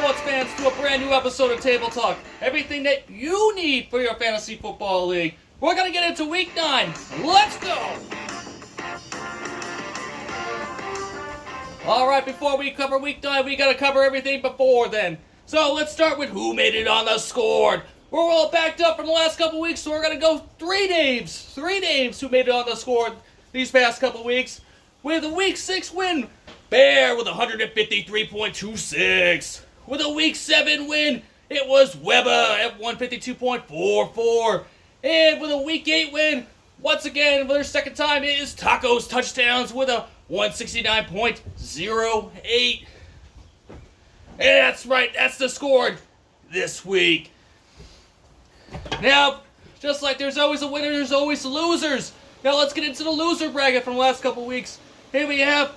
sports fans, to a brand new episode of Table Talk. Everything that you need for your fantasy football league. We're going to get into week 9. Let's go! Alright, before we cover week 9, we got to cover everything before then. So let's start with who made it on the score. We're all backed up from the last couple weeks, so we're going to go three names who made it on the score these past couple weeks. With a week 6 win, Bear with 153.26. With a week 7 win, it was Weber at 152.44. And with a week 8 win, once again, for their second time, it is Tacos Touchdowns with a 169.08. And that's right, that's the score this week. Now, just like there's always a winner, there's always losers. Now let's get into the loser bracket from the last couple weeks. Here we have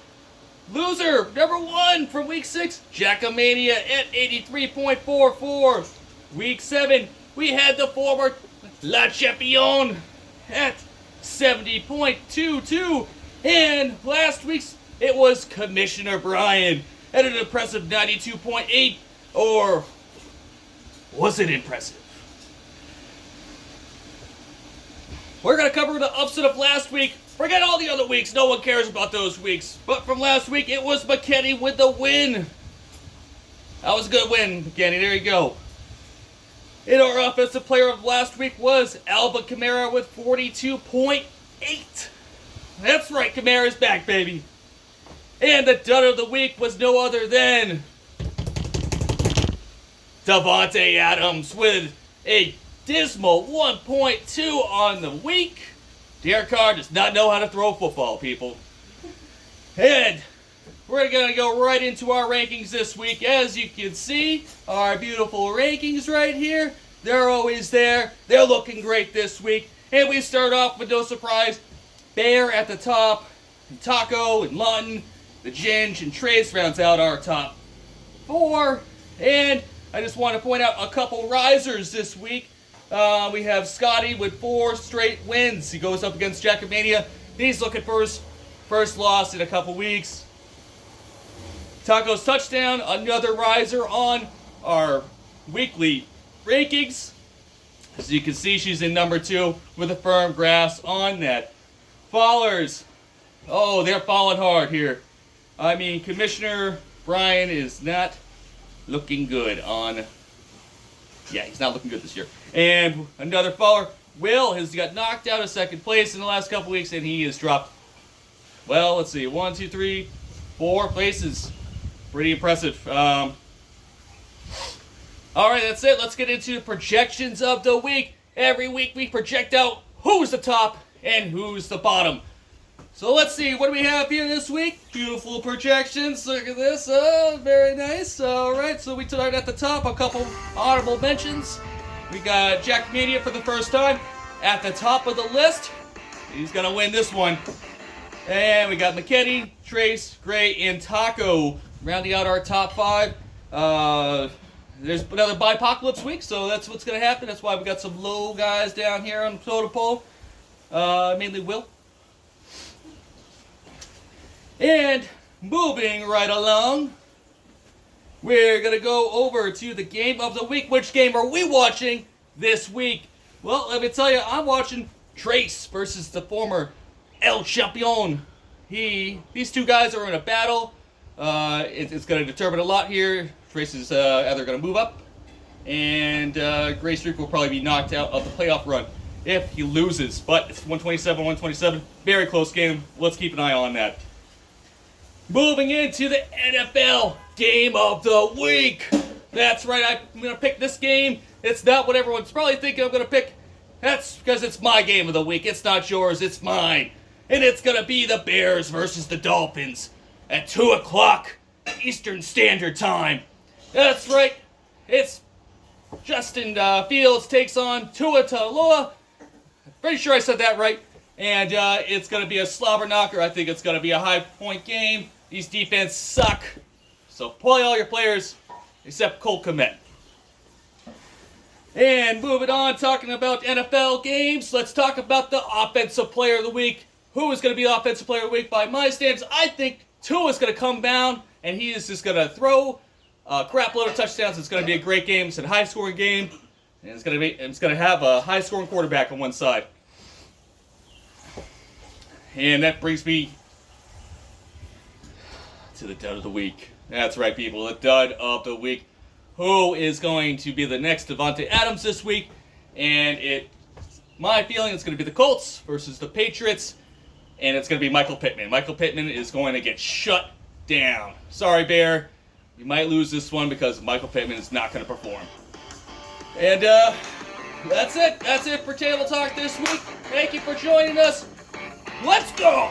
loser number 1 from week 6, Jackamania at 83.44. Week 7, we had the former La Champion at 70.22. And last week's, it was Commissioner Brian at an impressive 92.8. Or was it impressive? We're going to cover the upset of last week. Forget all the other weeks. No one cares about those weeks. But from last week, it was McKinney with the win. That was a good win, McKinney. There you go. And our offensive player of last week was Alvin Kamara with 42.8. That's right, Kamara's back, baby. And the dud of the week was no other than Davante Adams with a dismal 1.2 on the week. Derek Carr does not know how to throw a football, people. And we're going to go right into our rankings this week. As you can see, our beautiful rankings right here. They're always there. They're looking great this week. And we start off with no surprise. Bear at the top. And Taco and Lawton, the Ginge, and Trace rounds out our top 4. And I just want to point out a couple risers this week. We have Scotty with 4 straight wins. He goes up against Jackamania. He's looking for his first loss in a couple weeks. Tacos Touchdown, another riser on our weekly rankings. As you can see, she's in number 2 with a firm grasp on that. Fallers, oh, they're falling hard here. I mean, Commissioner Brian is not looking good on... Yeah, he's not looking good this year. And another faller, Will, has got knocked out of second place in the last couple weeks, and he has dropped, well, let's see, 1, 2, 3, 4 places. Pretty impressive. All right, that's it. Let's get into the projections of the week. Every week we project out who's the top and who's the bottom. So let's see, what do we have here this week? Beautiful projections. Look at this. Oh, very nice. All right, so we start at the top. A couple honorable mentions. We got Jackamania for the first time at the top of the list. He's going to win this one. And we got McKinney, Trace, Gray, and Taco rounding out our top 5. There's another Bipocalypse week, so that's what's going to happen. That's why we got some low guys down here on the totem pole. Mainly Will. And moving right along, we're going to go over to the game of the week. Which game are we watching this week? Well, let me tell you, I'm watching Trace versus the former El Champion. These two guys are in a battle. It's going to determine a lot here. Trace is either going to move up, and Gray Streak will probably be knocked out of the playoff run if he loses. But it's 127. Very close game. Let's keep an eye on that. Moving into the NFL game of the week. That's right, I'm going to pick this game. It's not what everyone's probably thinking I'm going to pick. That's because it's my game of the week. It's not yours, it's mine. And it's going to be the Bears versus the Dolphins at 2 o'clock Eastern Standard Time. That's right, it's Justin Fields takes on Tua Tagovailoa. Pretty sure I said that right. And it's going to be a slobber knocker. I think it's going to be a high-point game. These defenses suck. So play all your players except Cole Kmet. And moving on, talking about NFL games, let's talk about the Offensive Player of the Week. Who is going to be Offensive Player of the Week by my standards? I think Tua is going to come down, and he is just going to throw crap load of touchdowns. It's going to be a great game. It's a high-scoring game, and it's going to have a high-scoring quarterback on one side. And that brings me to the dud of the week. That's right, people. The dud of the week. Who is going to be the next Davante Adams this week? And my feeling is going to be the Colts versus the Patriots, and it's going to be Michael Pittman. Michael Pittman is going to get shut down. Sorry, Bear. You might lose this one because Michael Pittman is not going to perform. And that's it. That's it for Table Talk this week. Thank you for joining us. Let's go!